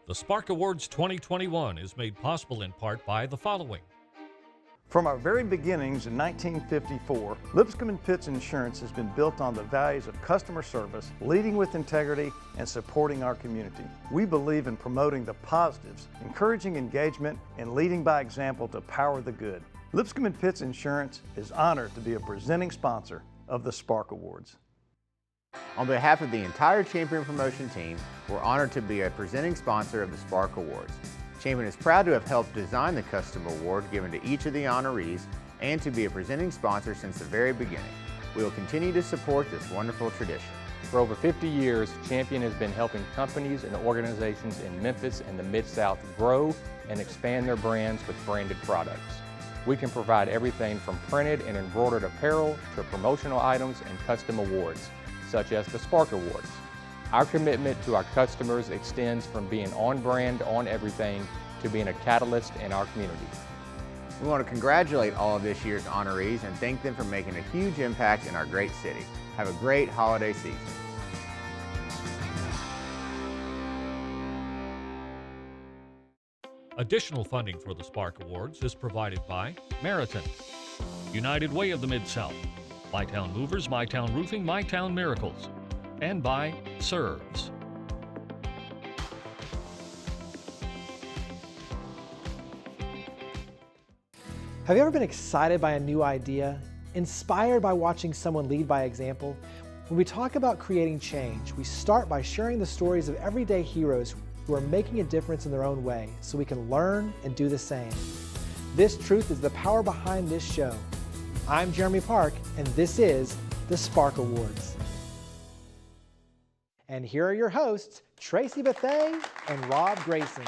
The Spark Awards 2021 is made possible in part by the following. From our very beginnings in 1954, Lipscomb & Pitts Insurance has been built on the values of customer service, leading with integrity, and supporting our community. We believe in promoting the positives, encouraging engagement, and leading by example to power the good. Lipscomb & Pitts Insurance is honored to be a presenting sponsor of the Spark Awards. On behalf of the entire Champion Promotion team, we're honored to be a presenting sponsor of the Spark Awards. Champion is proud to have helped design the custom award given to each of the honorees and to be a presenting sponsor since the very beginning. We will continue to support this wonderful tradition. For over 50 years, Champion has been helping companies and organizations in Memphis and the Mid-South grow and expand their brands with branded products. We can provide everything from printed and embroidered apparel to promotional items and custom awards, such as the Spark Awards. Our commitment to our customers extends from being on brand, on everything, to being a catalyst in our community. We want to congratulate all of this year's honorees and thank them for making a huge impact in our great city. Have a great holiday season. Additional funding for the Spark Awards is provided by Meriton, United Way of the Mid-South, MyTown Movers, MyTown Roofing, MyTown Miracles, and by Serves. Have you ever been excited by a new idea, inspired by watching someone lead by example? When we talk about creating change, we start by sharing the stories of everyday heroes who are making a difference in their own way so we can learn and do the same. This truth is the power behind this show. I'm Jeremy Park, and this is the Spark Awards. And here are your hosts, Tracy Bethea and Rob Grayson.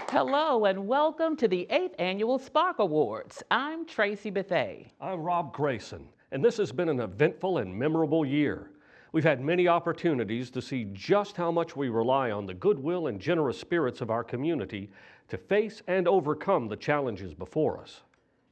Hello and welcome to the 8th Annual Spark Awards. I'm Tracy Bethea. I'm Rob Grayson, and this has been an eventful and memorable year. We've had many opportunities to see just how much we rely on the goodwill and generous spirits of our community to face and overcome the challenges before us.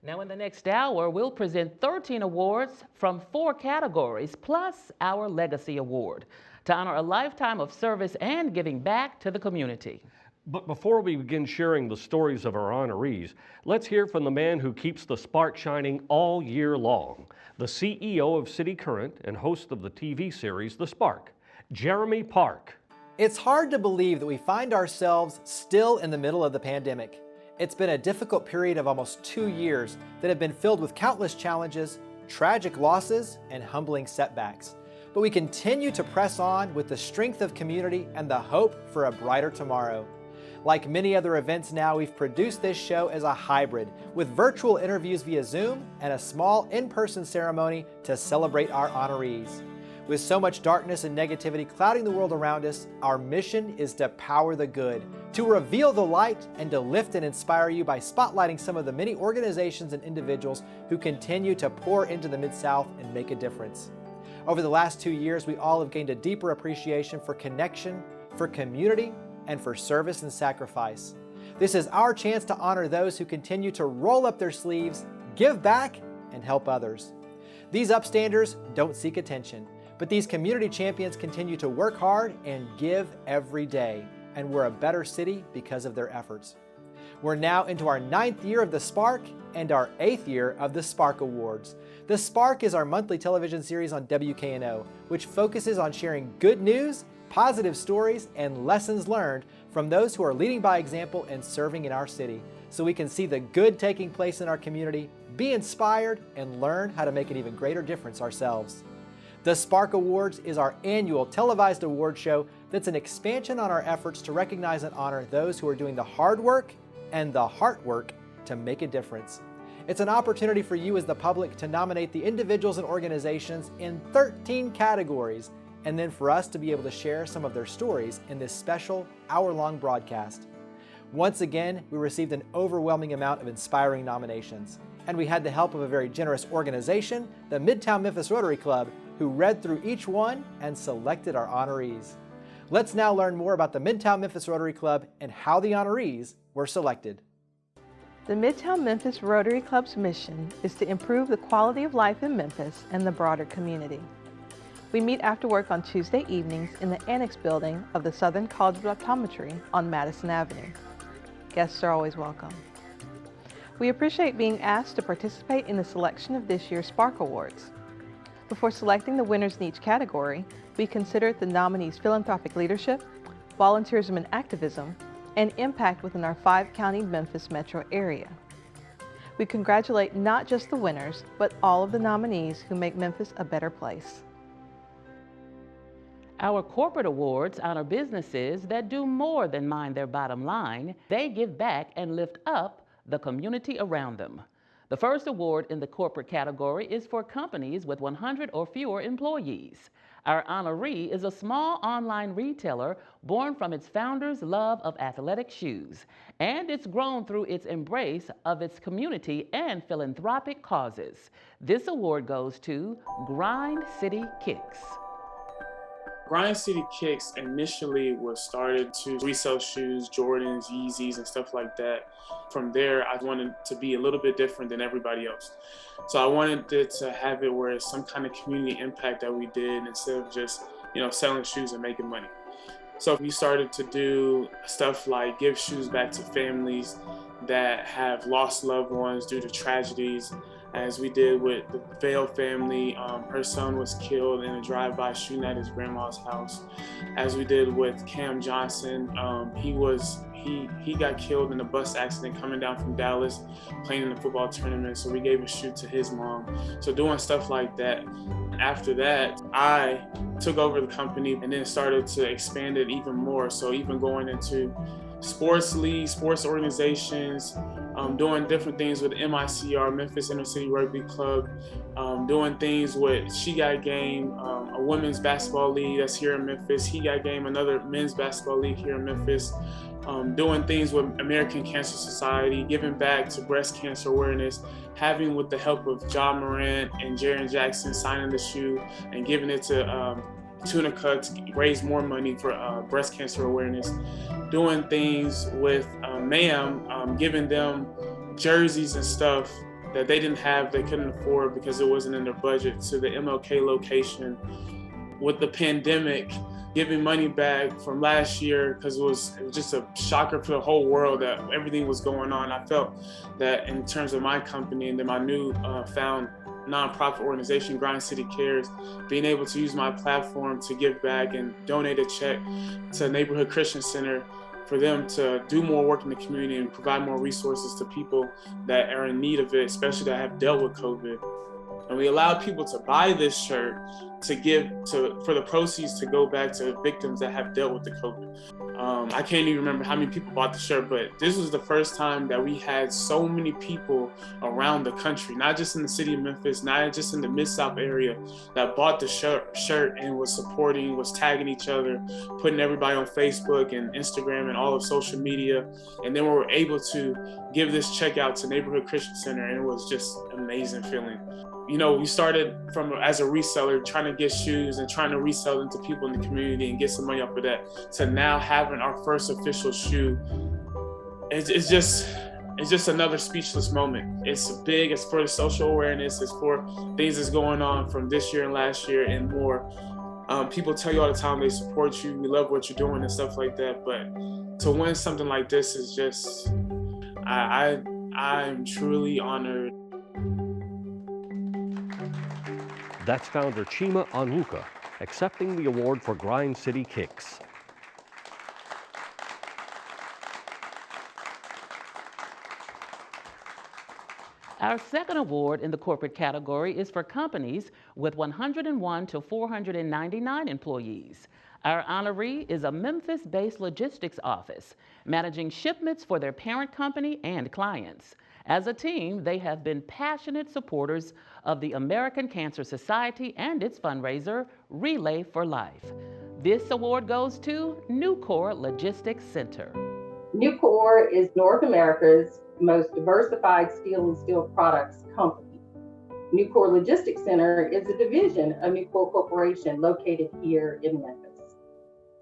Now in the next hour, we'll present 13 awards from 4 categories, plus our Legacy Award, to honor a lifetime of service and giving back to the community. But before we begin sharing the stories of our honorees, let's hear from the man who keeps the spark shining all year long, the CEO of City Current and host of the TV series The Spark, Jeremy Park. It's hard to believe that we find ourselves still in the middle of the pandemic. It's been a difficult period of almost 2 years that have been filled with countless challenges, tragic losses, and humbling setbacks. But we continue to press on with the strength of community and the hope for a brighter tomorrow. Like many other events now, we've produced this show as a hybrid, with virtual interviews via Zoom and a small in-person ceremony to celebrate our honorees. With so much darkness and negativity clouding the world around us, our mission is to power the good, to reveal the light, and to lift and inspire you by spotlighting some of the many organizations and individuals who continue to pour into the Mid-South and make a difference. Over the last 2 years, we all have gained a deeper appreciation for connection, for community, and for service and sacrifice. This is our chance to honor those who continue to roll up their sleeves, give back, and help others. These upstanders don't seek attention, but these community champions continue to work hard and give every day, and we're a better city because of their efforts. We're now into our 9th year of the Spark and our 8th year of the Spark Awards. The Spark is our monthly television series on WKNO, which focuses on sharing good news, positive stories, and lessons learned from those who are leading by example and serving in our city, so we can see the good taking place in our community, be inspired, and learn how to make an even greater difference ourselves. The Spark Awards is our annual televised award show that's an expansion on our efforts to recognize and honor those who are doing the hard work and the heart work to make a difference. It's an opportunity for you as the public to nominate the individuals and organizations in 13 categories, and then for us to be able to share some of their stories in this special hour-long broadcast. Once again, we received an overwhelming amount of inspiring nominations, and we had the help of a very generous organization, the Midtown Memphis Rotary Club, who read through each one and selected our honorees. Let's now learn more about the Midtown Memphis Rotary Club and how the honorees were selected. The Midtown Memphis Rotary Club's mission is to improve the quality of life in Memphis and the broader community. We meet after work on Tuesday evenings in the Annex building of the Southern College of Optometry on Madison Avenue. Guests are always welcome. We appreciate being asked to participate in the selection of this year's Spark Awards. Before selecting the winners in each category, we considered the nominees' philanthropic leadership, volunteerism and activism, and impact within our 5-county Memphis metro area. We congratulate not just the winners, but all of the nominees who make Memphis a better place. Our corporate awards honor businesses that do more than mind their bottom line. They give back and lift up the community around them. The first award in the corporate category is for companies with 100 or fewer employees. Our honoree is a small online retailer born from its founder's love of athletic shoes, and it's grown through its embrace of its community and philanthropic causes. This award goes to Grind City Kicks. Grind City Kicks initially was started to resell shoes, Jordans, Yeezys, and stuff like that. From there, I wanted to be a little bit different than everybody else. So I wanted it to have it where it's some kind of community impact that we did instead of just, selling shoes and making money. So we started to do stuff like give shoes back to families that have lost loved ones due to tragedies, as we did with the Vale family. Her son was killed in a drive-by shooting at his grandma's house. As we did with Cam Johnson, he got killed in a bus accident coming down from Dallas, playing in the football tournament. So we gave a shoe to his mom. So doing stuff like that. After that, I took over the company and then started to expand it even more. So even going into sports leagues, sports organizations, doing different things with MICR, Memphis Inner City Rugby Club, doing things with She Got Game, a women's basketball league that's here in Memphis, He Got Game, another men's basketball league here in Memphis, doing things with American Cancer Society, giving back to breast cancer awareness, having with the help of John Morant and Jaren Jackson signing the shoe and giving it to Tuna Cuts, raise more money for breast cancer awareness, doing things with MAM, giving them jerseys and stuff that they didn't have, they couldn't afford because it wasn't in their budget, to the MLK location. With the pandemic, giving money back from last year because it was just a shocker for the whole world that everything was going on. I felt that in terms of my company and then my new found nonprofit organization, Grind City Cares, being able to use my platform to give back and donate a check to Neighborhood Christian Center for them to do more work in the community and provide more resources to people that are in need of it, especially that have dealt with COVID. And we allowed people to buy this shirt to give for the proceeds to go back to victims that have dealt with the COVID. I can't even remember how many people bought the shirt, but this was the first time that we had so many people around the country, not just in the city of Memphis, not just in the Mid-South area, that bought the shirt and was supporting, was tagging each other, putting everybody on Facebook and Instagram and all of social media. And then we were able to give this check out to Neighborhood Christian Center, and it was just an amazing feeling. We started as a reseller, trying to get shoes and trying to resell them to people in the community and get some money off of that, to now having our first official shoe. It's just another speechless moment. It's big, it's for the social awareness, it's for things that's going on from this year and last year and more. People tell you all the time they support you, we love what you're doing and stuff like that, but to win something like this is just, I'm truly honored. That's founder Chima Onwuka accepting the award for Grind City Kicks. Our second award in the corporate category is for companies with 101 to 499 employees. Our honoree is a Memphis-based logistics office, managing shipments for their parent company and clients. As a team, they have been passionate supporters of the American Cancer Society and its fundraiser, Relay for Life. This award goes to Nucor Logistics Center. Nucor is North America's most diversified steel and steel products company. Nucor Logistics Center is a division of Nucor Corporation located here in Memphis.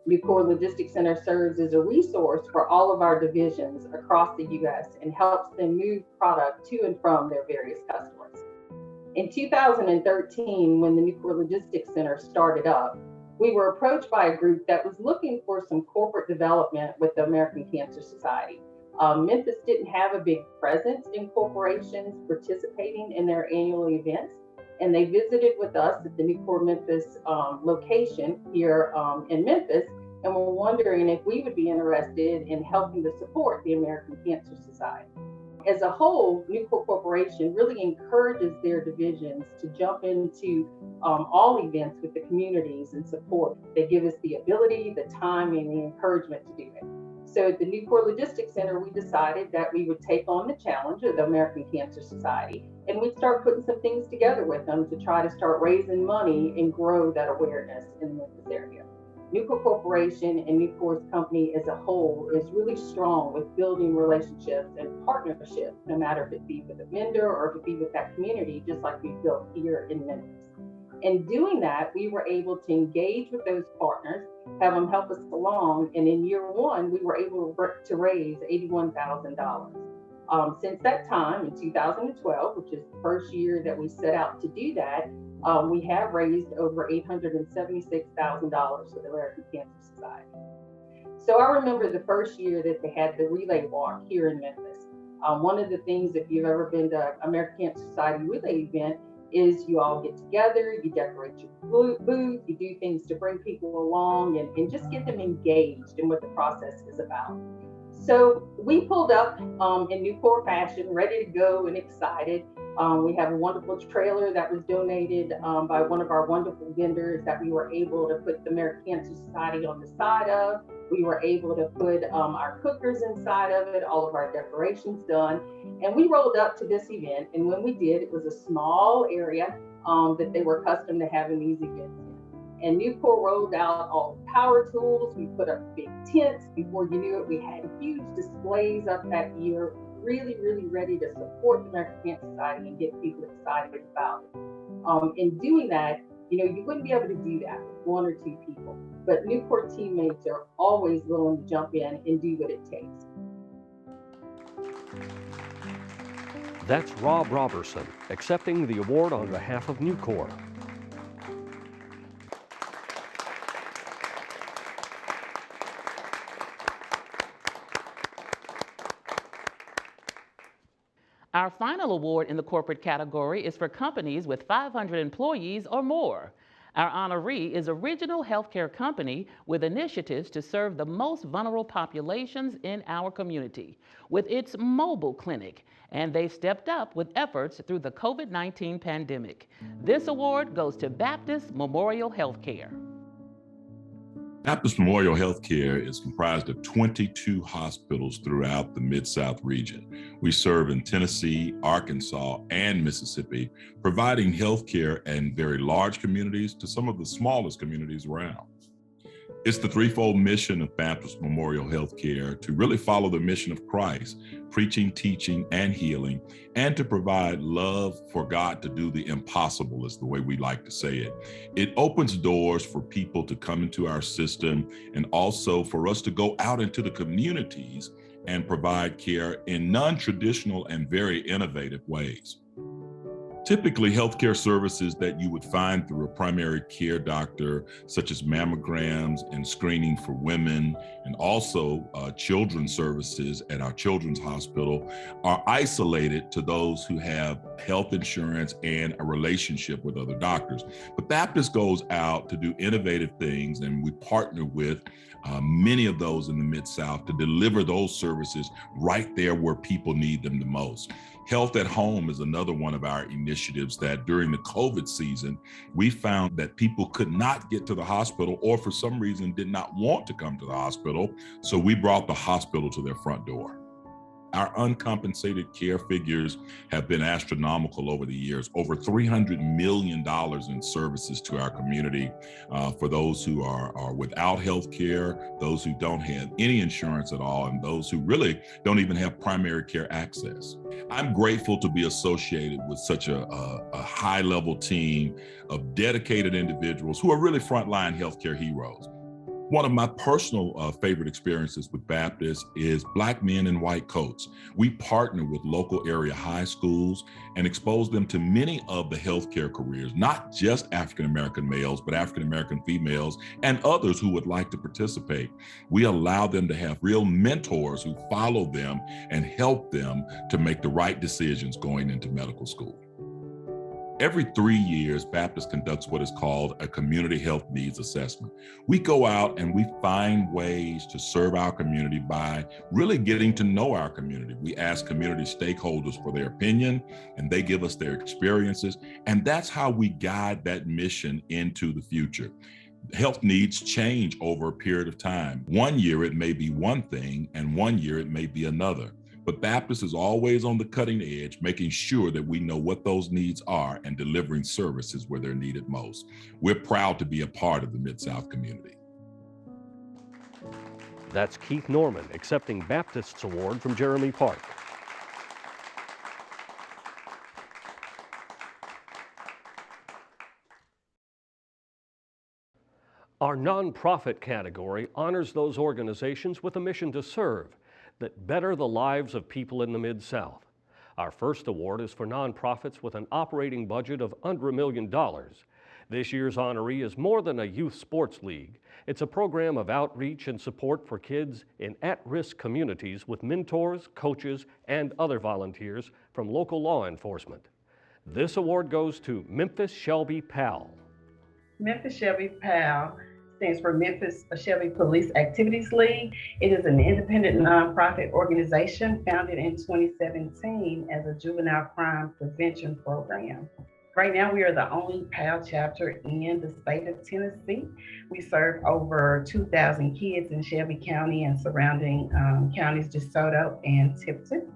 Nucor Logistics Center serves as a resource for all of our divisions across the U.S. and helps them move product to and from their various customers. In 2013, when the Nucor Logistics Center started up, we were approached by a group that was looking for some corporate development with the American Cancer Society. Memphis didn't have a big presence in corporations participating in their annual events, and they visited with us at the Nucor Memphis location here in Memphis, and were wondering if we would be interested in helping to support the American Cancer Society. As a whole, Nucor Corporation really encourages their divisions to jump into all events with the communities and support. They give us the ability, the time, and the encouragement to do it. So at the Nucor Logistics Center, we decided that we would take on the challenge of the American Cancer Society, and we'd start putting some things together with them to try to start raising money and grow that awareness in the Memphis area. Nucor Corporation and Nucor's company as a whole is really strong with building relationships and partnerships, no matter if it be with a vendor or if it be with that community, just like we built here in Memphis. In doing that, we were able to engage with those partners, have them help us along, and in year one, we were able to raise $81,000. Since that time, in 2012, which is the first year that we set out to do that, we have raised over $876,000 for the American Cancer Society. So I remember the first year that they had the relay walk here in Memphis. One of the things, if you've ever been to American Cancer Society relay event, is you all get together, you decorate your booth, you do things to bring people along and just get them engaged in what the process is about. So we pulled up in Nucor fashion, ready to go and excited. We have a wonderful trailer that was donated by one of our wonderful vendors that we were able to put the American Cancer Society on the side of. We were able to put our cookers inside of it, all of our decorations done. And we rolled up to this event. And when we did, it was a small area that they were accustomed to having these events in. And Nucor rolled out all the power tools. We put up big tents. Before you knew it, we had huge displays up that year, really, really ready to support the American Cancer Society and get people excited about it. In doing that, you wouldn't be able to do that with one or two people, but Nucor teammates are always willing to jump in and do what it takes. That's Rob Robertson accepting the award on behalf of Nucor. Our final award in the corporate category is for companies with 500 employees or more. Our honoree is a regional healthcare company with initiatives to serve the most vulnerable populations in our community with its mobile clinic, and they've stepped up with efforts through the COVID-19 pandemic. This award goes to Baptist Memorial Healthcare. Baptist Memorial Healthcare is comprised of 22 hospitals throughout the Mid-South region. We serve in Tennessee, Arkansas, and Mississippi, providing healthcare in very large communities to some of the smallest communities around. It's the threefold mission of Baptist Memorial Healthcare to really follow the mission of Christ, preaching, teaching, and healing, and to provide love for God to do the impossible, is the way we like to say it. It opens doors for people to come into our system and also for us to go out into the communities and provide care in non-traditional and very innovative ways. Typically, healthcare services that you would find through a primary care doctor, such as mammograms and screening for women, and also children's services at our children's hospital, are isolated to those who have health insurance and a relationship with other doctors. But Baptist goes out to do innovative things, and we partner with many of those in the Mid-South to deliver those services right there where people need them the most. Health at Home is another one of our initiatives that during the COVID season, we found that people could not get to the hospital or for some reason did not want to come to the hospital. So we brought the hospital to their front door. Our uncompensated care figures have been astronomical over the years, over $300 million in services to our community for those who are without health care, those who don't have any insurance at all, and those who really don't even have primary care access. I'm grateful to be associated with such a high-level team of dedicated individuals who are really frontline healthcare heroes. One of my personal favorite experiences with Baptist is Black men in white coats. We partner with local area high schools and expose them to many of the healthcare careers, not just African-American males, but African-American females and others who would like to participate. We allow them to have real mentors who follow them and help them to make the right decisions going into medical school. Every 3 years, Baptist conducts what is called a community health needs assessment. We go out and we find ways to serve our community by really getting to know our community. We ask community stakeholders for their opinion, and they give us their experiences, and that's how we guide that mission into the future. Health needs change over a period of time. One year it may be one thing, and one year it may be another. But Baptist is always on the cutting edge, making sure that we know what those needs are and delivering services where they're needed most. We're proud to be a part of the Mid-South community. That's Keith Norman accepting Baptist's award from Jeremy Park. Our nonprofit category honors those organizations with a mission to serve that better the lives of people in the Mid-South. Our first award is for nonprofits with an operating budget of under $1 million. This year's honoree is more than a youth sports league. It's a program of outreach and support for kids in at-risk communities with mentors, coaches, and other volunteers from local law enforcement. This award goes to Memphis Shelby Powell. Memphis Shelby Powell stands for Memphis Shelby Police Activities League. It is an independent nonprofit organization founded in 2017 as a juvenile crime prevention program. Right now, we are the only POW chapter in the state of Tennessee. We serve over 2,000 kids in Shelby County and surrounding counties, DeSoto and Tipton.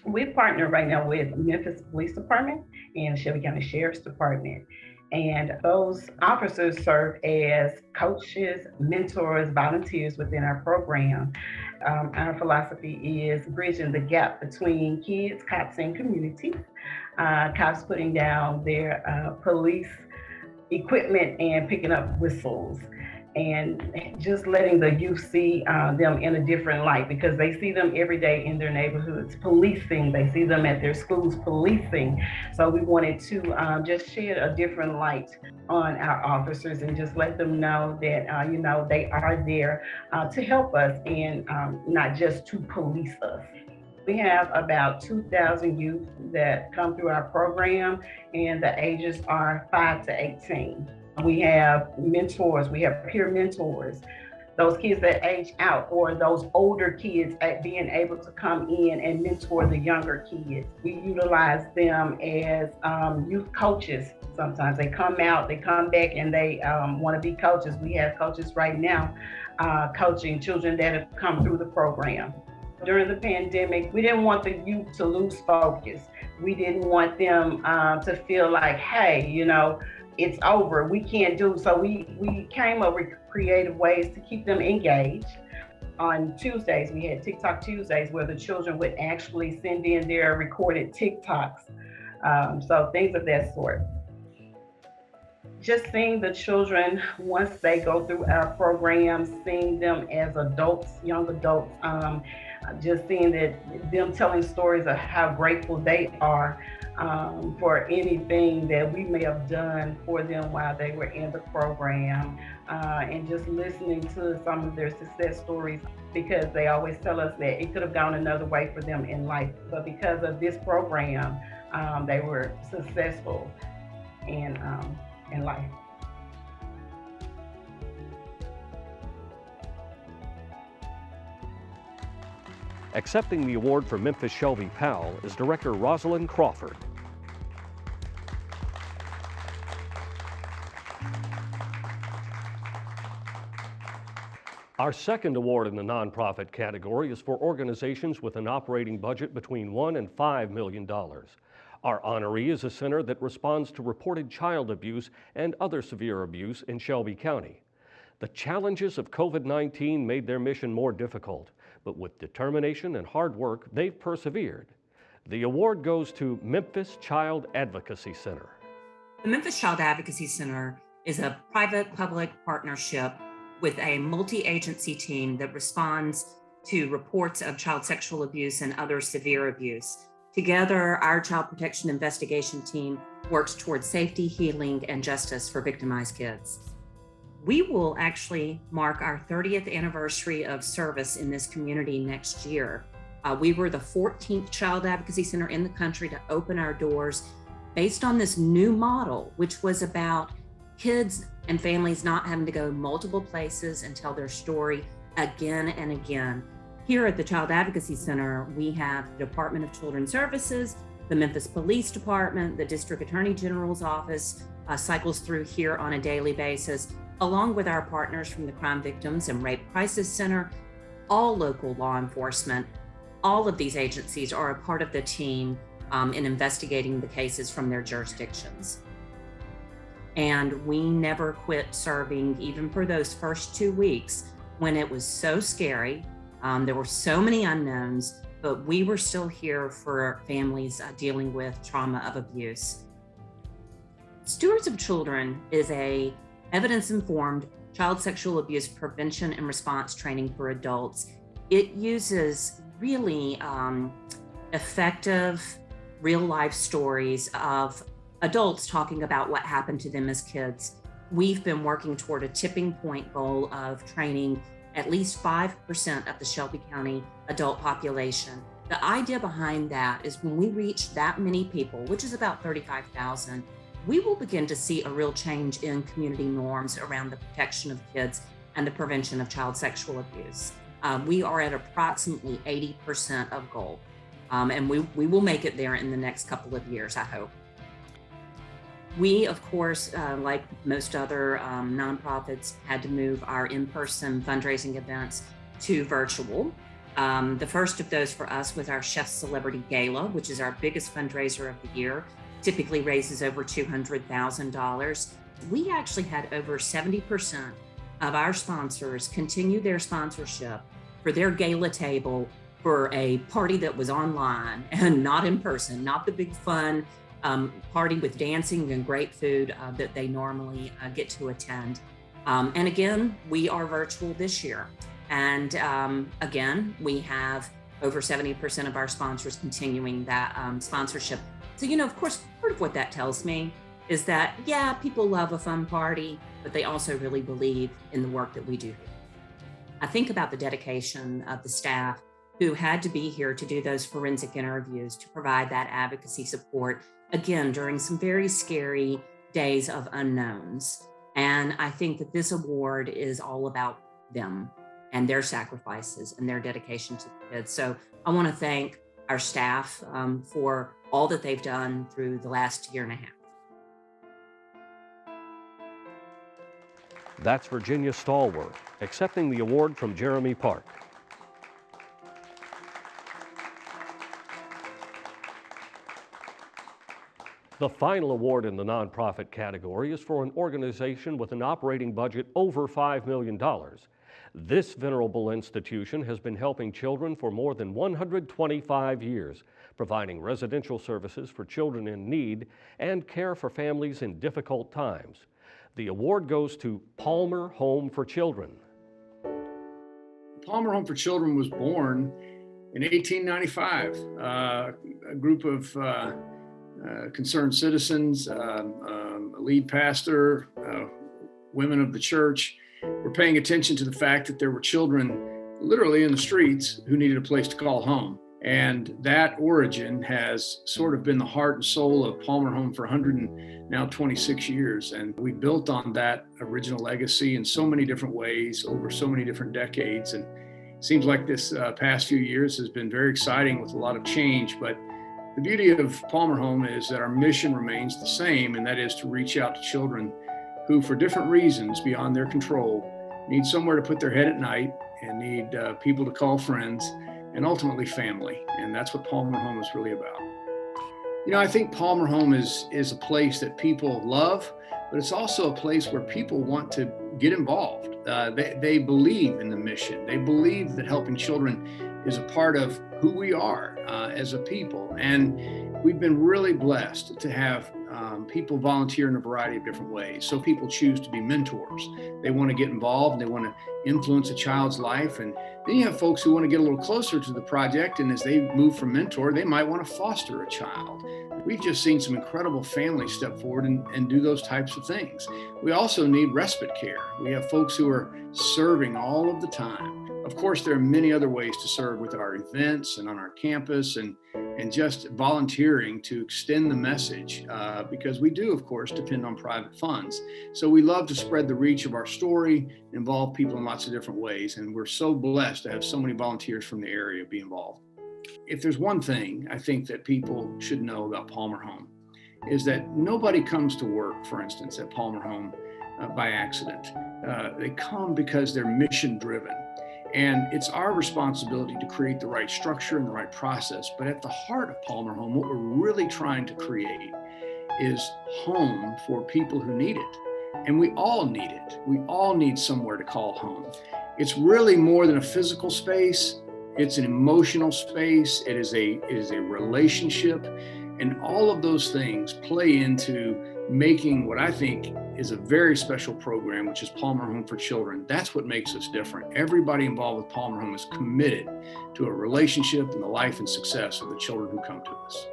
We partner right now with Memphis Police Department and Shelby County Sheriff's Department. And those officers serve as coaches, mentors, volunteers within our program. Our philosophy is bridging the gap between kids, cops, and community. Cops putting down their police equipment and picking up whistles, and just letting the youth see them in a different light, because they see them every day in their neighborhoods policing, they see them at their schools policing. So we wanted to just shed a different light on our officers and just let them know that they are there to help us and not just to police us. We have about 2,000 youth that come through our program, and the ages are 5 to 18. We have mentors, we have peer mentors, those kids that age out, or those older kids at being able to come in and mentor the younger kids. We utilize them as youth coaches. Sometimes they come out, they come back, and they want to be coaches. We have coaches right now coaching children that have come through the program. During the pandemic, we didn't want the youth to lose focus. We didn't want them to feel like, hey, it's over, we can't do. So we came up with creative ways to keep them engaged. On Tuesdays, we had TikTok Tuesdays where the children would actually send in their recorded TikToks. So things of that sort. Just seeing the children, once they go through our program, seeing them as adults, young adults, just seeing them telling stories of how grateful they are for anything that we may have done for them while they were in the program, and just listening to some of their success stories, because they always tell us that it could have gone another way for them in life, but because of this program, they were successful in life. Accepting the award for Memphis Shelby Powell is Director Rosalind Crawford. Our second award in the nonprofit category is for organizations with an operating budget between $1 and $5 million. Our honoree is a center that responds to reported child abuse and other severe abuse in Shelby County. The challenges of COVID-19 made their mission more difficult, but with determination and hard work, they've persevered. The award goes to Memphis Child Advocacy Center. The Memphis Child Advocacy Center is a private-public partnership with a multi-agency team that responds to reports of child sexual abuse and other severe abuse. Together, our child protection investigation team works towards safety, healing, and justice for victimized kids. We will actually mark our 30th anniversary of service in this community next year. We were the 14th child advocacy center in the country to open our doors based on this new model, which was about kids and families not having to go multiple places and tell their story again and again. Here at the Child Advocacy Center, we have the Department of Children's Services, the Memphis Police Department, the District Attorney General's office cycles through here on a daily basis, along with our partners from the Crime Victims and Rape Crisis Center, all local law enforcement. All of these agencies are a part of the team in investigating the cases from their jurisdictions. And we never quit serving, even for those first 2 weeks when it was so scary. There were so many unknowns, but we were still here for families dealing with trauma of abuse. Stewards of Children is a evidence-informed child sexual abuse prevention and response training for adults. It uses really effective real-life stories of adults talking about what happened to them as kids. We've been working toward a tipping point goal of training at least 5% of the Shelby County adult population. The idea behind that is when we reach that many people, which is about 35,000, we will begin to see a real change in community norms around the protection of kids and the prevention of child sexual abuse. We are at approximately 80% of goal, and we will make it there in the next couple of years, I hope. We, of course, like most other nonprofits, had to move our in-person fundraising events to virtual. The first of those for us was our Chef Celebrity Gala, which is our biggest fundraiser of the year, typically raises over $200,000. We actually had over 70% of our sponsors continue their sponsorship for their gala table for a party that was online and not in person, not the big fun party with dancing and great food that they normally get to attend. And again, we are virtual this year. And again, we have over 70% of our sponsors continuing that sponsorship. So, of course, part of what that tells me is that, yeah, people love a fun party, but they also really believe in the work that we do. I think about the dedication of the staff who had to be here to do those forensic interviews, to provide that advocacy support, again, during some very scary days of unknowns. And I think that this award is all about them and their sacrifices and their dedication to the kids. So I want to thank our staff for all that they've done through the last year and a half. That's Virginia Stallworth accepting the award from Jeremy Park. The final award in the nonprofit category is for an organization with an operating budget over $5 million. This venerable institution has been helping children for more than 125 years, providing residential services for children in need and care for families in difficult times. The award goes to Palmer Home for Children. Palmer Home for Children was born in 1895. A group of concerned citizens, a lead pastor, women of the church were paying attention to the fact that there were children literally in the streets who needed a place to call home. And that origin has sort of been the heart and soul of Palmer Home for 126 years. And we built on that original legacy in so many different ways over so many different decades. And it seems like this past few years has been very exciting with a lot of change. But the beauty of Palmer Home is that our mission remains the same, and that is to reach out to children who, for different reasons beyond their control, need somewhere to put their head at night and need people to call friends, and ultimately family. And that's what Palmer Home is really about. I think Palmer Home is a place that people love, but it's also a place where people want to get involved. They believe in the mission. They believe that helping children is a part of who we are as a people. And we've been really blessed to have people volunteer in a variety of different ways. So people choose to be mentors. They want to get involved and they want to influence a child's life. And then you have folks who want to get a little closer to the project. And as they move from mentor, they might want to foster a child. We've just seen some incredible families step forward and do those types of things. We also need respite care. We have folks who are serving all of the time. Of course, there are many other ways to serve with our events and on our campus and just volunteering to extend the message because we do, of course, depend on private funds. So we love to spread the reach of our story, involve people in lots of different ways. And we're so blessed to have so many volunteers from the area be involved. If there's one thing I think that people should know about Palmer Home is that nobody comes to work, for instance, at Palmer Home by accident. They come because they're mission driven. And it's our responsibility to create the right structure and the right process. But at the heart of Palmer Home, what we're really trying to create is home for people who need it. And we all need it. We all need somewhere to call home. It's really more than a physical space. It's an emotional space. It is a relationship. And all of those things play into making what I think is a very special program, which is Palmer Home for Children. That's what makes us different. Everybody involved with Palmer Home is committed to a relationship and the life and success of the children who come to us.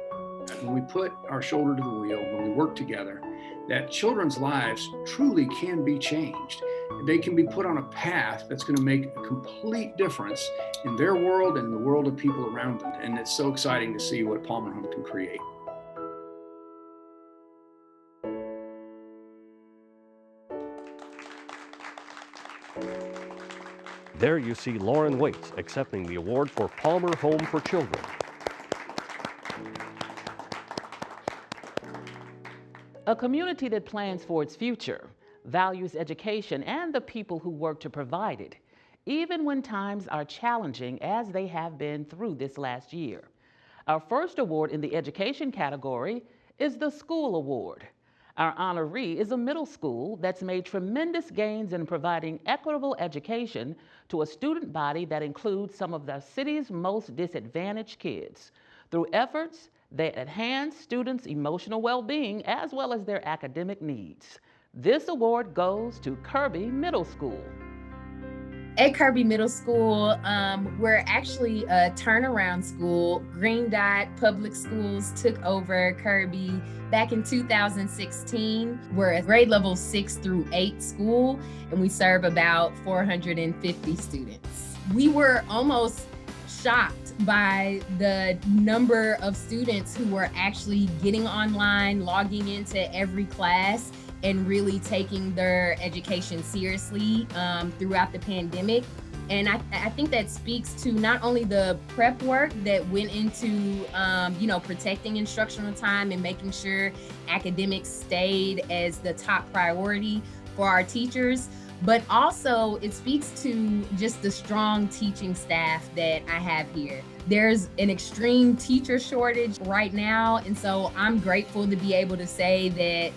When we put our shoulder to the wheel, when we work together, that children's lives truly can be changed. They can be put on a path that's going to make a complete difference in their world and the world of people around them. And it's so exciting to see what Palmer Home can create. There you see Lauren Waits accepting the award for Palmer Home for Children. A community that plans for its future, values education and the people who work to provide it, even when times are challenging as they have been through this last year. Our first award in the education category is the School Award. Our honoree is a middle school that's made tremendous gains in providing equitable education to a student body that includes some of the city's most disadvantaged kids through efforts that enhance students' emotional well-being as well as their academic needs. This award goes to Kirby Middle School. At Kirby Middle School, we're actually a turnaround school. Green Dot Public Schools took over Kirby back in 2016. We're a grade level 6 through 8 school, and we serve about 450 students. We were almost shocked by the number of students who were actually getting online, logging into every class, and really taking their education seriously throughout the pandemic. And I think that speaks to not only the prep work that went into protecting instructional time and making sure academics stayed as the top priority for our teachers, but also it speaks to just the strong teaching staff that I have here. There's an extreme teacher shortage right now, and so I'm grateful to be able to say that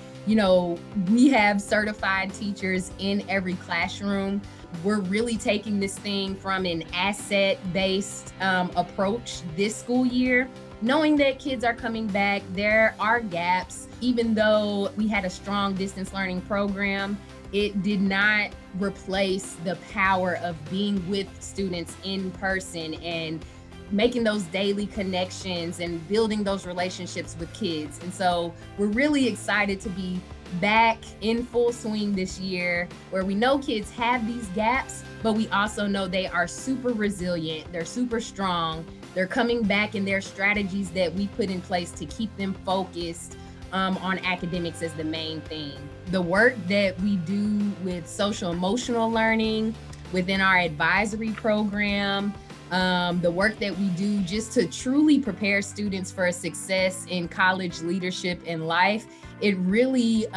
we have certified teachers in every classroom. We're really taking this thing from an asset-based approach this school year. Knowing that kids are coming back, there are gaps. Even though we had a strong distance learning program, it did not replace the power of being with students in person and making those daily connections and building those relationships with kids. And so we're really excited to be back in full swing this year, where we know kids have these gaps, but we also know they are super resilient, they're super strong, they're coming back, and there are strategies that we put in place to keep them focused on academics as the main thing. The work that we do with social emotional learning within our advisory program, the work that we do just to truly prepare students for success in college leadership and life, it really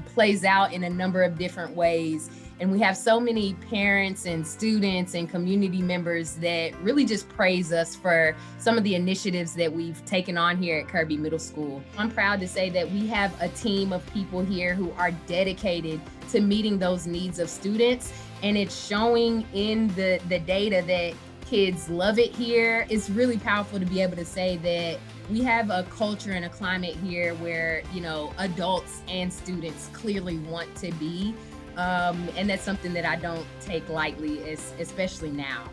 plays out in a number of different ways. And we have so many parents and students and community members that really just praise us for some of the initiatives that we've taken on here at Kirby Middle School. I'm proud to say that we have a team of people here who are dedicated to meeting those needs of students. And it's showing in the data that kids love it here. It's really powerful to be able to say that we have a culture and a climate here where, you know, adults and students clearly want to be. And that's something that I don't take lightly, especially now.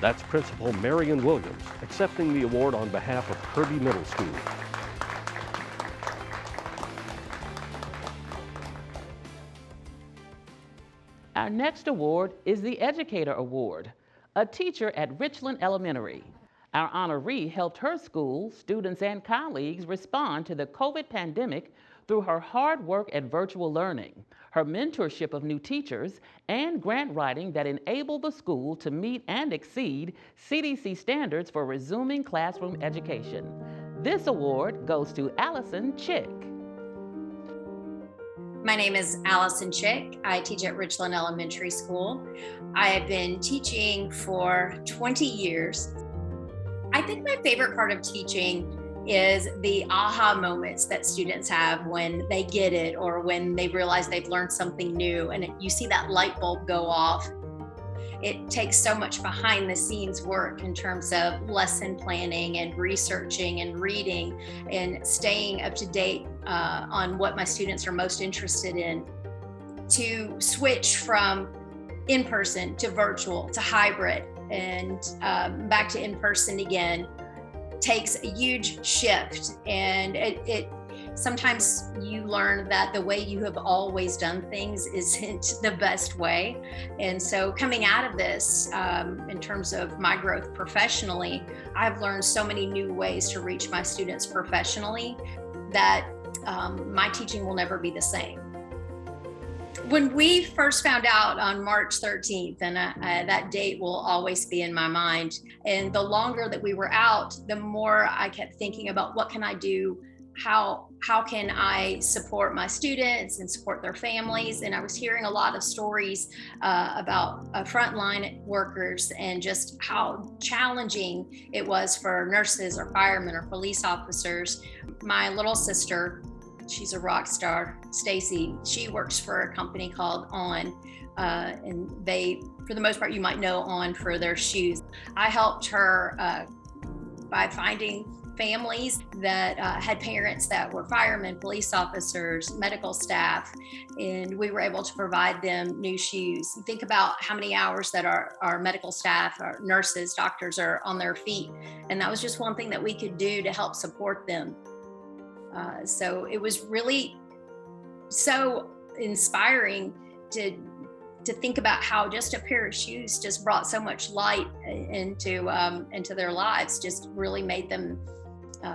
That's Principal Marion Williams accepting the award on behalf of Kirby Middle School. Our next award is the Educator Award, a teacher at Richland Elementary. Our honoree helped her school, students, and colleagues respond to the COVID pandemic through her hard work at virtual learning, her mentorship of new teachers, and grant writing that enabled the school to meet and exceed CDC standards for resuming classroom education. This award goes to Allison Chick. My name is Allison Chick. I teach at Richland Elementary School. I have been teaching for 20 years. I think my favorite part of teaching is the aha moments that students have when they get it or when they realize they've learned something new and you see that light bulb go off. It takes so much behind the scenes work in terms of lesson planning and researching and reading and staying up to date on what my students are most interested in. To switch from in-person to virtual to hybrid and back to in-person again takes a huge shift, and it sometimes you learn that the way you have always done things isn't the best way. And so coming out of this, in terms of my growth professionally, I've learned so many new ways to reach my students professionally that my teaching will never be the same. When we first found out on March 13th, and that date will always be in my mind, and the longer that we were out, the more I kept thinking about what can I do? How can I support my students and support their families? And I was hearing a lot of stories about frontline workers and just how challenging it was for nurses or firemen or police officers. My little sister, she's a rock star, Stacy, she works for a company called On, and they, for the most part, you might know On for their shoes. I helped her by finding families that had parents that were firemen, police officers, medical staff, and we were able to provide them new shoes. Think about how many hours that our medical staff, our nurses, doctors are on their feet, and that was just one thing that we could do to help support them. So it was really so inspiring to think about how just a pair of shoes just brought so much light into their lives, just really made them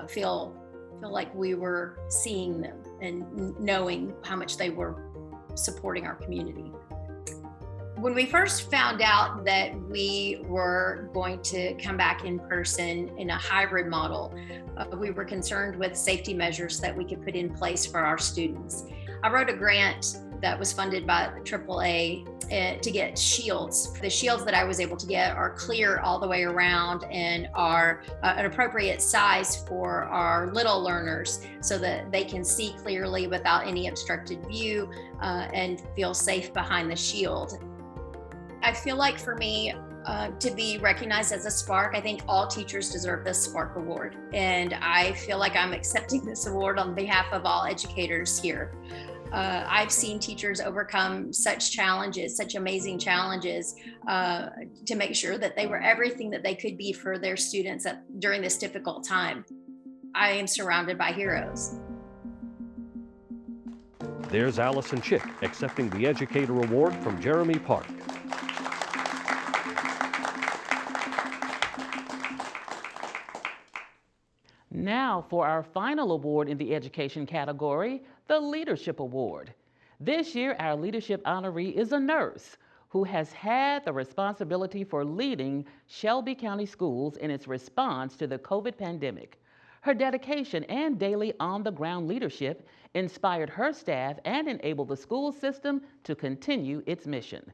feel like we were seeing them and knowing how much they were supporting our community. When we first found out that we were going to come back in person in a hybrid model, we were concerned with safety measures that we could put in place for our students. I wrote a grant that was funded by AAA to get shields. The shields that I was able to get are clear all the way around and are an appropriate size for our little learners so that they can see clearly without any obstructed view and feel safe behind the shield. I feel like for me, to be recognized as a Spark, I think all teachers deserve this Spark Award. And I feel like I'm accepting this award on behalf of all educators here. I've seen teachers overcome such challenges, such amazing challenges, to make sure that they were everything that they could be for their students during this difficult time. I am surrounded by heroes. There's Allison Chick accepting the Educator Award from Jeremy Park. Now for our final award in the education category, the Leadership Award. This year, our leadership honoree is a nurse who has had the responsibility for leading Shelby County Schools in its response to the COVID pandemic. Her dedication and daily on-the-ground leadership inspired her staff and enabled the school system to continue its mission.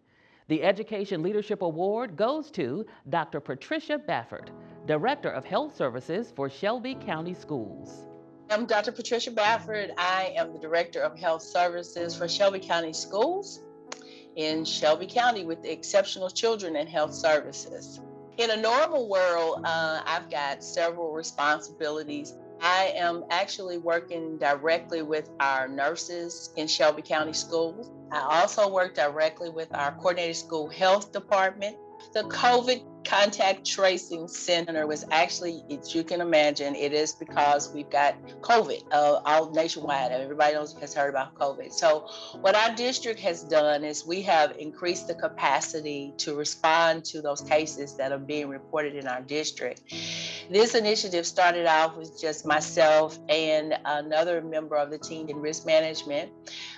The Education Leadership Award goes to Dr. Patricia Bafford, Director of Health Services for Shelby County Schools. I'm Dr. Patricia Bafford. I am the Director of Health Services for Shelby County Schools. in Shelby County with the Exceptional Children and Health Services. In a normal world, I've got several responsibilities. I am actually working directly with our nurses in Shelby County Schools. I also work directly with our coordinated school health department. The COVID Contact Tracing Center was actually, as you can imagine, it is because we've got COVID all nationwide. Everybody has heard about COVID. So what our district has done is we have increased the capacity to respond to those cases that are being reported in our district. This initiative started off with just myself and another member of the team in risk management,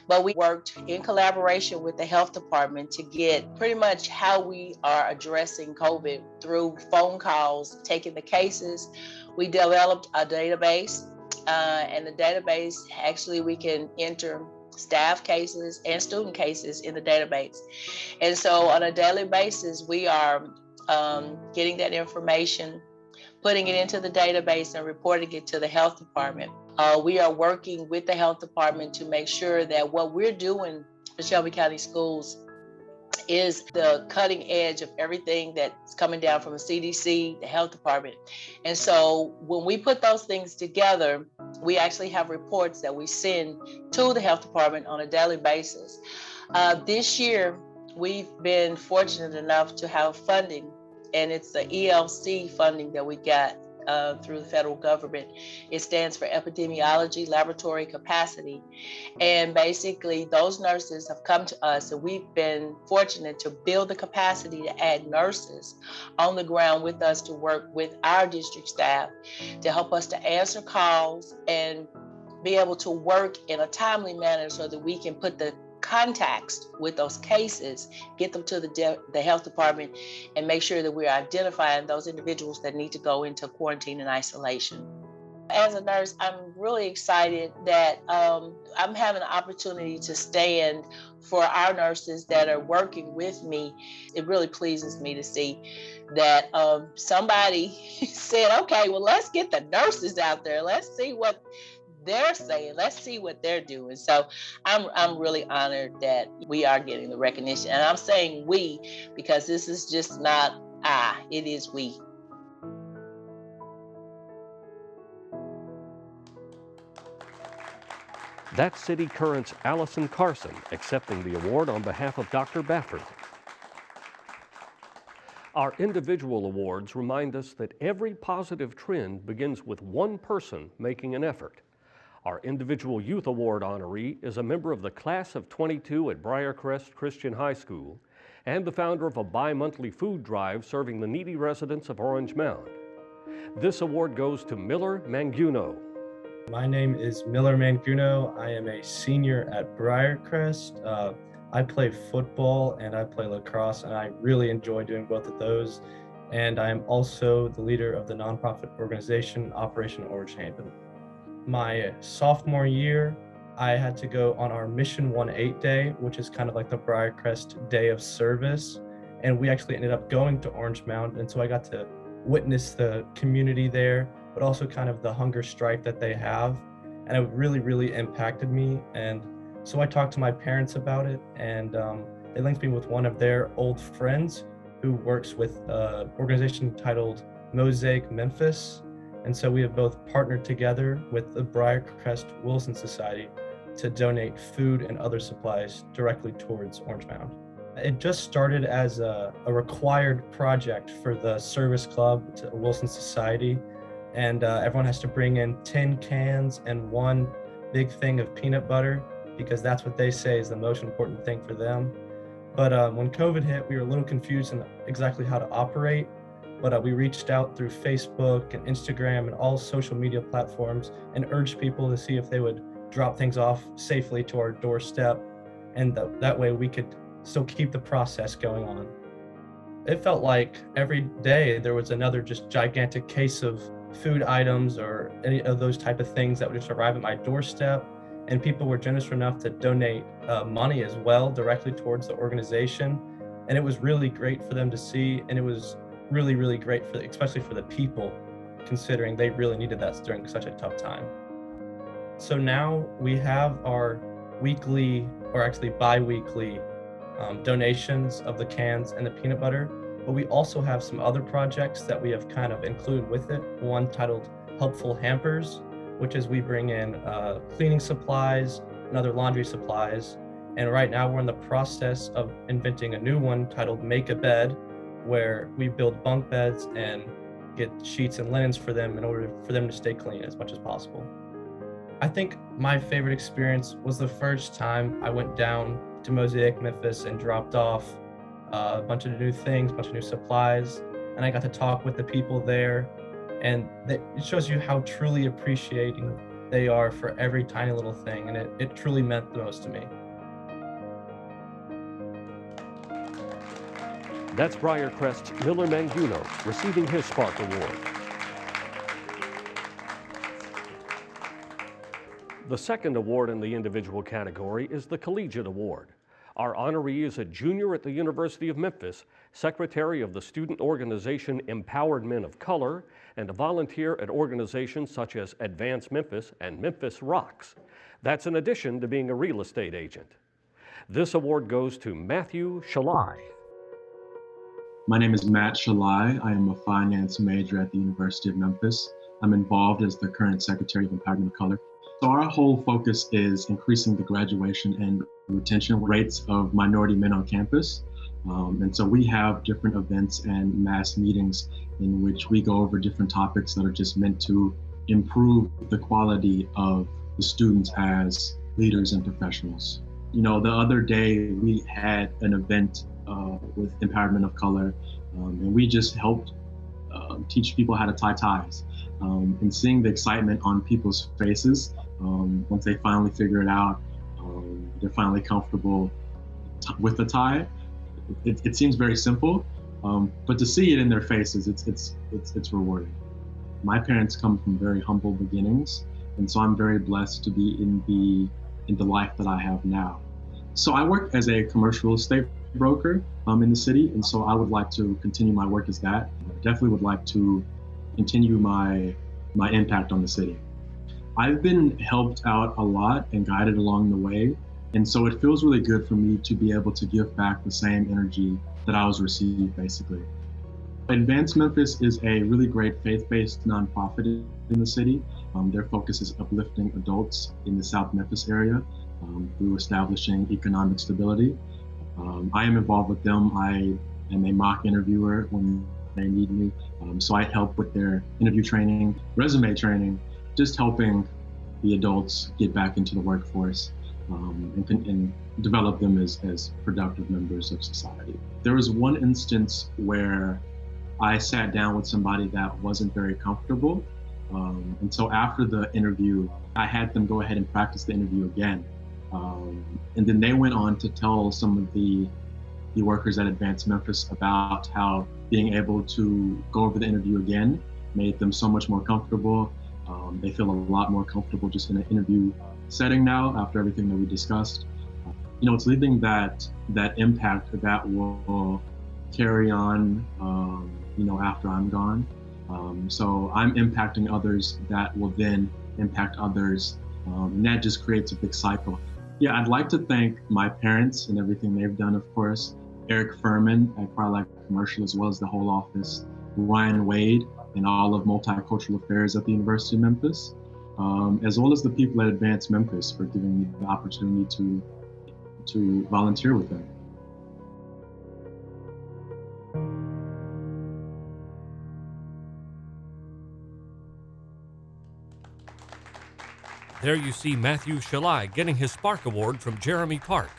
but we worked in collaboration with the health department to get pretty much how we are addressing COVID through phone calls, taking the cases. We developed a database, and the database, actually we can enter staff cases and student cases in the database. And so on a daily basis, we are getting that information, putting it into the database and reporting it to the health department. We are working with the health department to make sure that what we're doing for Shelby County Schools is the cutting edge of everything that's coming down from the CDC, the health department. And so when we put those things together, we actually have reports that we send to the health department on a daily basis. This year, we've been fortunate enough to have funding, and it's the ELC funding that we got through the federal government. It stands for Epidemiology Laboratory Capacity. And basically those nurses have come to us, and we've been fortunate to build the capacity to add nurses on the ground with us to work with our district staff to help us to answer calls and be able to work in a timely manner so that we can put the contacts with those cases, get them to the health department, and make sure that we're identifying those individuals that need to go into quarantine and isolation. As a nurse, I'm really excited that I'm having an opportunity to stand for our nurses that are working with me. It really pleases me to see that somebody said, okay, well, let's get the nurses out there. Let's see what they're saying. Let's see what they're doing. So I'm really honored that we are getting the recognition. And I'm saying we because this is just not it is we. That's City Current's Allison Carson accepting the award on behalf of Dr. Baffert. Our individual awards remind us that every positive trend begins with one person making an effort. Our individual youth award honoree is a member of the class of 22 at Briarcrest Christian High School and the founder of a bi-monthly food drive serving the needy residents of Orange Mound. This award goes to Miller Manguno. My name is Miller Manguno. I am a senior at Briarcrest. I play football and I play lacrosse, and I really enjoy doing both of those. And I am also the leader of the nonprofit organization Operation Orange Haven. My sophomore year, I had to go on our Mission 1-8 Day, which is kind of like the Briarcrest Day of Service. And we actually ended up going to Orange Mound. And so I got to witness the community there, but also kind of the hunger strike that they have. And it really, really impacted me. And so I talked to my parents about it, and they linked me with one of their old friends who works with an organization titled Mosaic Memphis. And so we have both partnered together with the Briarcrest Wilson Society to donate food and other supplies directly towards Orange Mound. It just started as a required project for the service club to Wilson Society. And everyone has to bring in 10 cans and one big thing of peanut butter, because that's what they say is the most important thing for them. But when COVID hit, we were a little confused on exactly how to operate. But we reached out through Facebook and Instagram and all social media platforms and urged people to see if they would drop things off safely to our doorstep. And that way we could still keep the process going on. It felt like every day there was another just gigantic case of food items or any of those type of things that would just arrive at my doorstep. And people were generous enough to donate money as well directly towards the organization. And it was really great for them to see. And it was really, really great especially for the people, considering they really needed that during such a tough time. So now we have our weekly, or actually bi-weekly, donations of the cans and the peanut butter, but we also have some other projects that we have kind of included with it. One titled Helpful Hampers, which is we bring in cleaning supplies and other laundry supplies. And right now we're in the process of inventing a new one titled Make a Bed, where we build bunk beds and get sheets and linens for them in order for them to stay clean as much as possible. I think my favorite experience was the first time I went down to Mosaic Memphis and dropped off a bunch of new things, a bunch of new supplies, and I got to talk with the people there, and it shows you how truly appreciating they are for every tiny little thing, and it truly meant the most to me. That's Briarcrest's Miller Manguno receiving his Spark Award. The second award in the individual category is the Collegiate Award. Our honoree is a junior at the University of Memphis, secretary of the student organization Empowered Men of Color, and a volunteer at organizations such as Advance Memphis and Memphis Rocks. That's in addition to being a real estate agent. This award goes to Matthew Shalai. My name is Matt Shalai. I am a finance major at the University of Memphis. I'm involved as the current Secretary of Empowerment of Color. So our whole focus is increasing the graduation and retention rates of minority men on campus. And so we have different events and mass meetings in which we go over different topics that are just meant to improve the quality of the students as leaders and professionals. You know, the other day we had an event with Empowerment of Color, and we just helped teach people how to tie ties. And seeing the excitement on people's faces once they finally figure it out, they're finally comfortable with the tie. It seems very simple, but to see it in their faces, it's rewarding. My parents come from very humble beginnings, and so I'm very blessed to be in the life that I have now. So I work as a commercial real estate broker in the city, and so I would like to continue my work as that. Definitely would like to continue my impact on the city. I've been helped out a lot and guided along the way, and so it feels really good for me to be able to give back the same energy that I was received, basically. Advance Memphis is a really great faith-based nonprofit in the city. Their focus is uplifting adults in the South Memphis area through establishing economic stability. I am involved with them. I am a mock interviewer when they need me. So I help with their interview training, resume training, just helping the adults get back into the workforce and develop them as productive members of society. There was one instance where I sat down with somebody that wasn't very comfortable. And so after the interview, I had them go ahead and practice the interview again. And then they went on to tell some of the workers at Advance Memphis about how being able to go over the interview again made them so much more comfortable. They feel a lot more comfortable just in an interview setting now after everything that we discussed. You know, it's leaving that impact that will carry on, you know, after I'm gone. So I'm impacting others that will then impact others. And that just creates a big cycle. Yeah, I'd like to thank my parents and everything they've done, of course. Eric Furman at Carlife Commercial, as well as the whole office. Ryan Wade and all of Multicultural Affairs at the University of Memphis, as well as the people at Advance Memphis for giving me the opportunity to volunteer with them. There you see Matthew Shalai getting his Spark Award from Jeremy Park.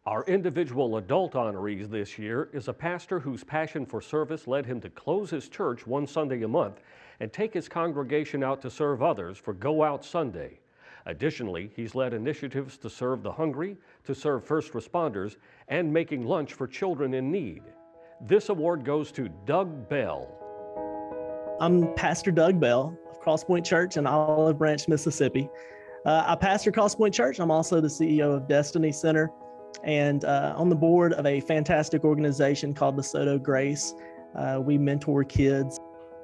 Our individual adult honorees this year is a pastor whose passion for service led him to close his church one Sunday a month and take his congregation out to serve others for Go Out Sunday. Additionally, he's led initiatives to serve the hungry, to serve first responders, and making lunch for children in need. This award goes to Doug Bell. I'm Pastor Doug Bell of Cross Point Church in Olive Branch, Mississippi. I pastor Cross Point Church. I'm also the CEO of Destiny Center and on the board of a fantastic organization called DeSoto Grace. We mentor kids.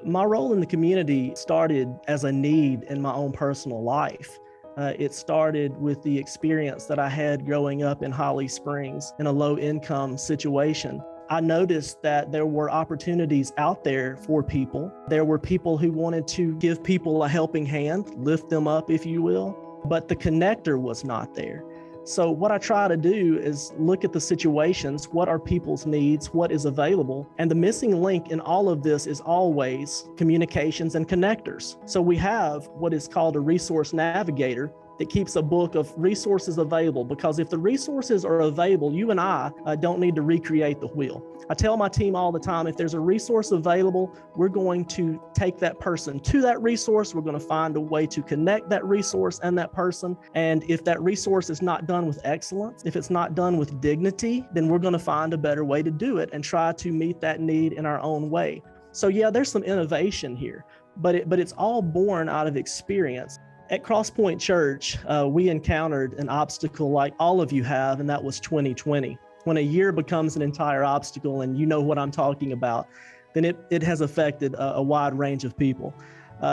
My role in the community started as a need in my own personal life. It started with the experience that I had growing up in Holly Springs in a low-income situation. I noticed that there were opportunities out there for people. There were people who wanted to give people a helping hand, lift them up, if you will, but the connector was not there. So what I try to do is look at the situations, what are people's needs, what is available, and the missing link in all of this is always communications and connectors. So we have what is called a resource navigator that keeps a book of resources available, because if the resources are available, you and I don't need to recreate the wheel. I tell my team all the time, if there's a resource available, we're going to take that person to that resource. We're going to find a way to connect that resource and that person. And if that resource is not done with excellence, if it's not done with dignity, then we're going to find a better way to do it and try to meet that need in our own way. So yeah, there's some innovation here, but it's all born out of experience. At Crosspoint Church, we encountered an obstacle like all of you have, and that was 2020. When a year becomes an entire obstacle, and you know what I'm talking about, then it has affected a wide range of people.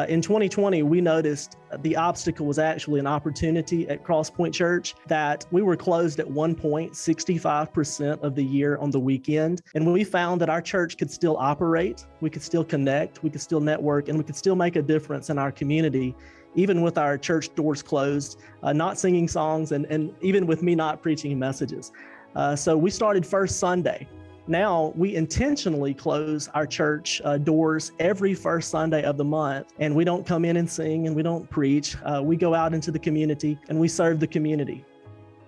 In 2020, we noticed the obstacle was actually an opportunity at Crosspoint Church, that we were closed at one point 65% of the year on the weekend. And we found that our church could still operate, we could still connect, we could still network, and we could still make a difference in our community, even with our church doors closed, not singing songs, and even with me not preaching messages. So we started First Sunday. Now we intentionally close our church doors every first Sunday of the month, and we don't come in and sing and we don't preach. We go out into the community and we serve the community.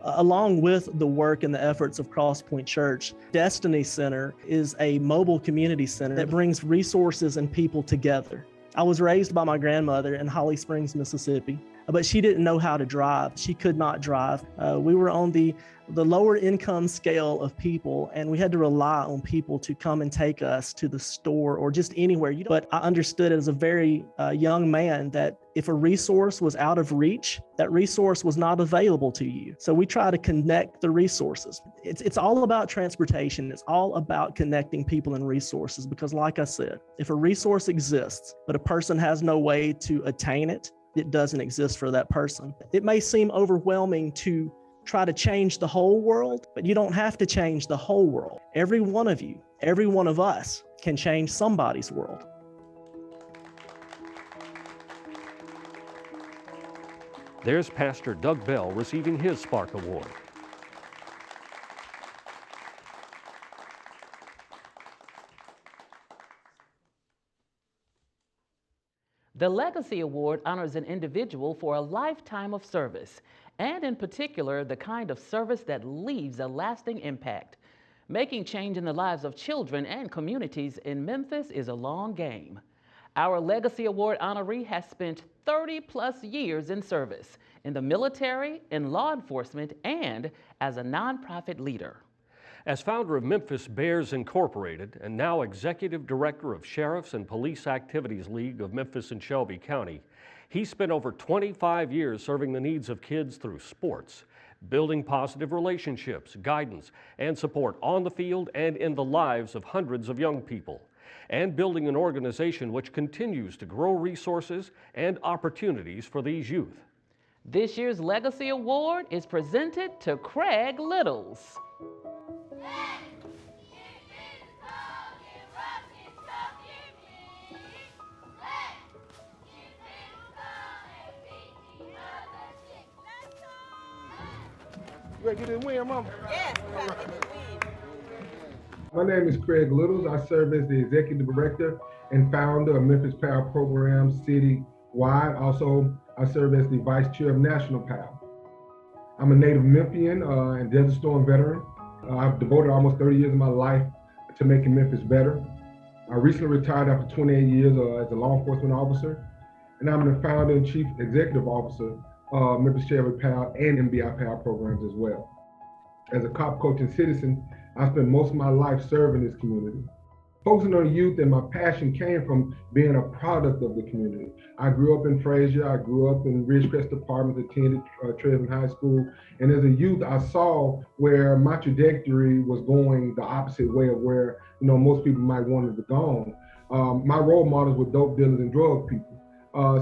Along with the work and the efforts of Crosspoint Church, Destiny Center is a mobile community center that brings resources and people together. I was raised by my grandmother in Holly Springs, Mississippi, but she didn't know how to drive. She could not drive. We were on the lower income scale of people, and we had to rely on people to come and take us to the store or just anywhere. But I understood as a very young man that if a resource was out of reach, that resource was not available to you. So we try to connect the resources. It's all about transportation. It's all about connecting people and resources, because like I said, if a resource exists, but a person has no way to attain it, it doesn't exist for that person. It may seem overwhelming to try to change the whole world, but you don't have to change the whole world. Every one of you, every one of us can change somebody's world. There's Pastor Doug Bell receiving his Spark Award. The Legacy Award honors an individual for a lifetime of service, and in particular, the kind of service that leaves a lasting impact. Making change in the lives of children and communities in Memphis is a long game. Our Legacy Award honoree has spent 30+ years in service, in the military, in law enforcement, and as a nonprofit leader. As founder of Memphis Bears Incorporated and now Executive Director of Sheriff's and Police Activities League of Memphis and Shelby County, he spent over 25 years serving the needs of kids through sports, building positive relationships, guidance, and support on the field and in the lives of hundreds of young people, and building an organization which continues to grow resources and opportunities for these youth. This year's Legacy Award is presented to Craig Littles. You ready to get this win, Mama? Yes. My name is Craig Littles. I serve as the Executive Director and founder of Memphis PAL Programs city-wide. Also, I serve as the Vice Chair of National PAL. I'm a native Memphian and Desert Storm veteran. I've devoted almost 30 years of my life to making Memphis better. I recently retired after 28 years as a law enforcement officer, and I'm the founder and chief executive officer of Memphis Shelby PAL and MBI PAL programs as well. As a cop, coach, and citizen, I spent most of my life serving this community. Focusing on youth and my passion came from being a product of the community. I grew up in Frazier, I grew up in Ridgecrest Apartments, attended Trevin High School, and as a youth, I saw where my trajectory was going the opposite way of where most people might want it to go on. My role models were dope dealers and drug people.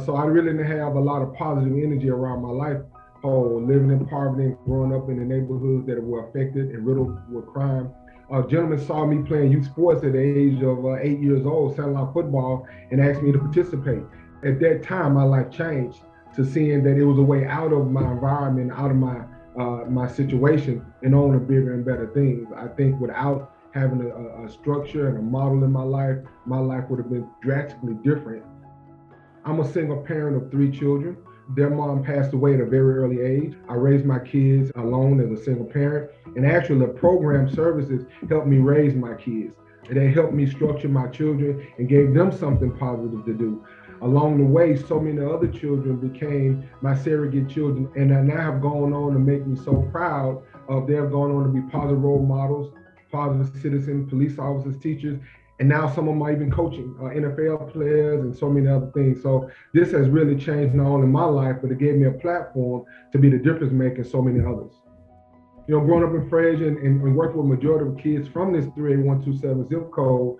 So I really didn't have a lot of positive energy around my life. Living in poverty and growing up in the neighborhoods that were affected and riddled with crime. A gentleman saw me playing youth sports at the age of 8 years old, Sandlot football, and asked me to participate. At that time, my life changed to seeing that it was a way out of my environment, out of my situation, and on to bigger and better things. I think without having a structure and a model in my life would have been drastically different. I'm a single parent of 3 children. Their mom passed away at a very early age. I raised my kids alone as a single parent, and actually the program services helped me raise my kids. They helped me structure my children and gave them something positive to do. Along the way, so many other children became my surrogate children, and I now have gone on to make me so proud of. They have gone on to be positive role models, positive citizens, police officers, teachers, and now some of them are even coaching NFL players and so many other things. So this has really changed not only my life, but it gave me a platform to be the difference maker in so many others. Growing up in Fraser and working with a majority of kids from this 38127 zip code,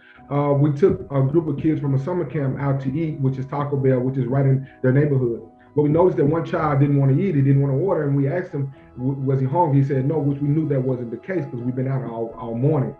we took a group of kids from a summer camp out to eat, which is Taco Bell, which is right in their neighborhood. But we noticed that one child didn't want to eat, he didn't want to order, and we asked him, was he hungry? He said no, which we knew that wasn't the case because we've been out all morning.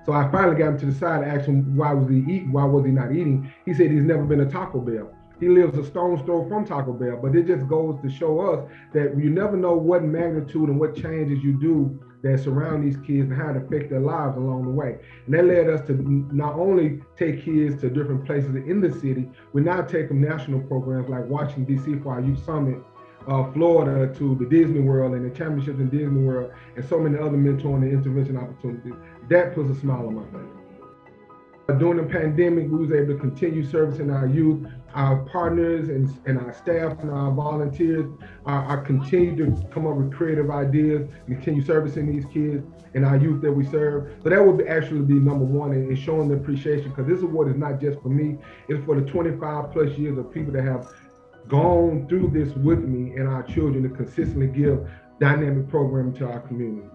So I finally got him to the side and asked him why was he not eating? He said he's never been to Taco Bell. He lives a stone's throw from Taco Bell, but it just goes to show us that you never know what magnitude and what changes you do that surround these kids and how it affects their lives along the way. And that led us to not only take kids to different places in the city, we now take them national programs like Washington, D.C. for our youth summit, Florida to the Disney World and the championships in Disney World, and so many other mentoring and intervention opportunities. That puts a smile on my face. During the pandemic, we was able to continue servicing our youth, our partners and our staff and our volunteers are continued to come up with creative ideas, continue servicing these kids and our youth that we serve. So that would actually be number one in showing the appreciation, because this award is not just for me, it's for the 25 plus years of people that have gone through this with me and our children to consistently give dynamic programming to our communities.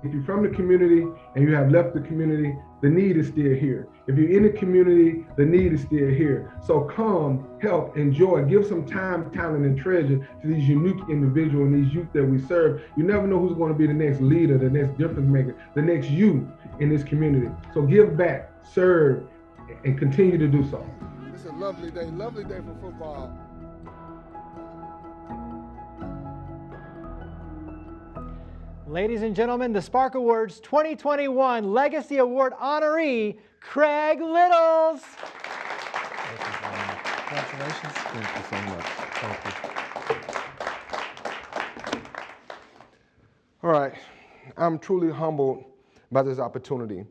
If you're from the community and you have left the community, the need is still here. If you're in the community, the need is still here. So come, help, enjoy, give some time, talent, and treasure to these unique individuals and these youth that we serve. You never know who's going to be the next leader, the next difference maker, the next you in this community. So give back, serve, and continue to do so. It's a lovely day for football. Ladies and gentlemen, the Spark Awards 2021 Legacy Award honoree, Craig Littles. Congratulations. Thank you so much. Thank you. All right, I'm truly humbled by this opportunity.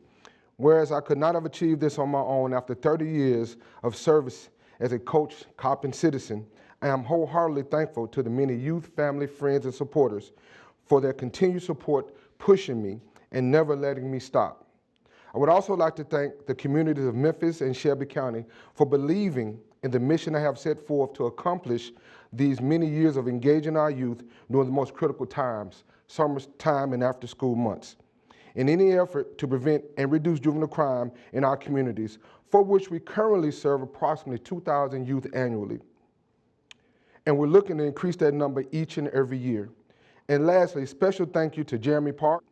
Whereas I could not have achieved this on my own after 30 years of service as a coach, cop, and citizen, I am wholeheartedly thankful to the many youth, family, friends, and supporters for their continued support, pushing me and never letting me stop. I would also like to thank the communities of Memphis and Shelby County for believing in the mission I have set forth to accomplish these many years of engaging our youth during the most critical times, summertime and after school months, in any effort to prevent and reduce juvenile crime in our communities, for which we currently serve approximately 2,000 youth annually. And we're looking to increase that number each and every year. And lastly, special thank you to Jeremy Park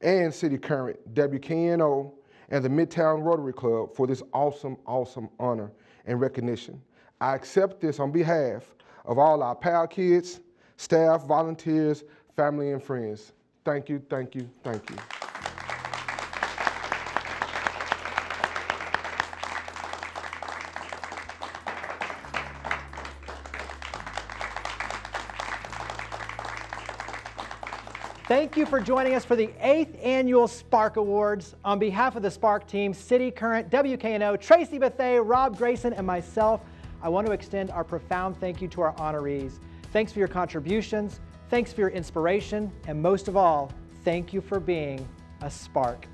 and City Current, WKNO, and the Midtown Rotary Club for this awesome, awesome honor and recognition. I accept this on behalf of all our PAL kids, staff, volunteers, family, and friends. Thank you, thank you, thank you. Thank you for joining us for the 8th Annual Spark Awards. On behalf of the Spark team, City Current, WKNO, Tracy Bethea, Rob Grayson, and myself, I want to extend our profound thank you to our honorees. Thanks for your contributions, thanks for your inspiration, and most of all, thank you for being a Spark.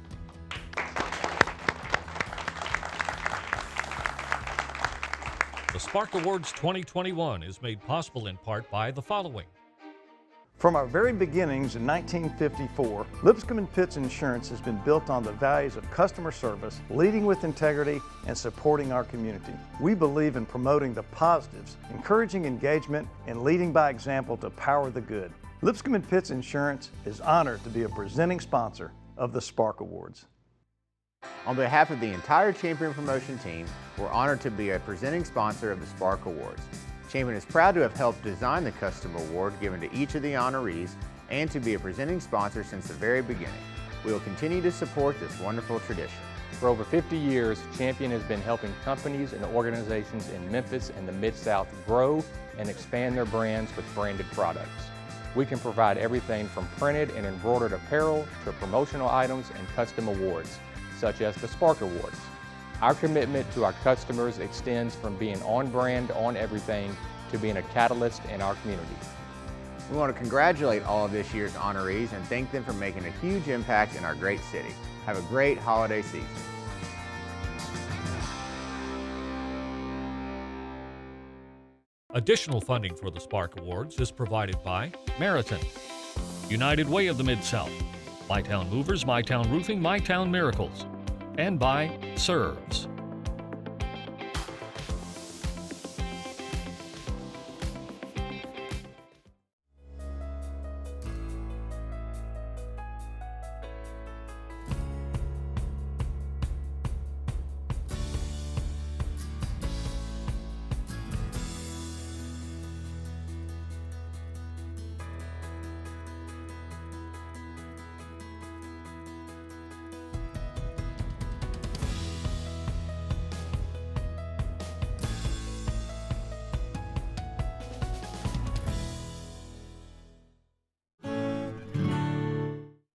The Spark Awards 2021 is made possible in part by the following: From our very beginnings in 1954, Lipscomb & Pitts Insurance has been built on the values of customer service, leading with integrity, and supporting our community. We believe in promoting the positives, encouraging engagement, and leading by example to power the good. Lipscomb & Pitts Insurance is honored to be a presenting sponsor of the Spark Awards. On behalf of the entire Champion Promotion team, we're honored to be a presenting sponsor of the Spark Awards. Champion is proud to have helped design the custom award given to each of the honorees and to be a presenting sponsor since the very beginning. We will continue to support this wonderful tradition. For over 50 years, Champion has been helping companies and organizations in Memphis and the Mid-South grow and expand their brands with branded products. We can provide everything from printed and embroidered apparel to promotional items and custom awards, such as the Spark Awards. Our commitment to our customers extends from being on brand, on everything, to being a catalyst in our community. We want to congratulate all of this year's honorees and thank them for making a huge impact in our great city. Have a great holiday season. Additional funding for the Spark Awards is provided by Meriton, United Way of the Mid-South, MyTown Movers, MyTown Roofing, MyTown Miracles, and by Serves.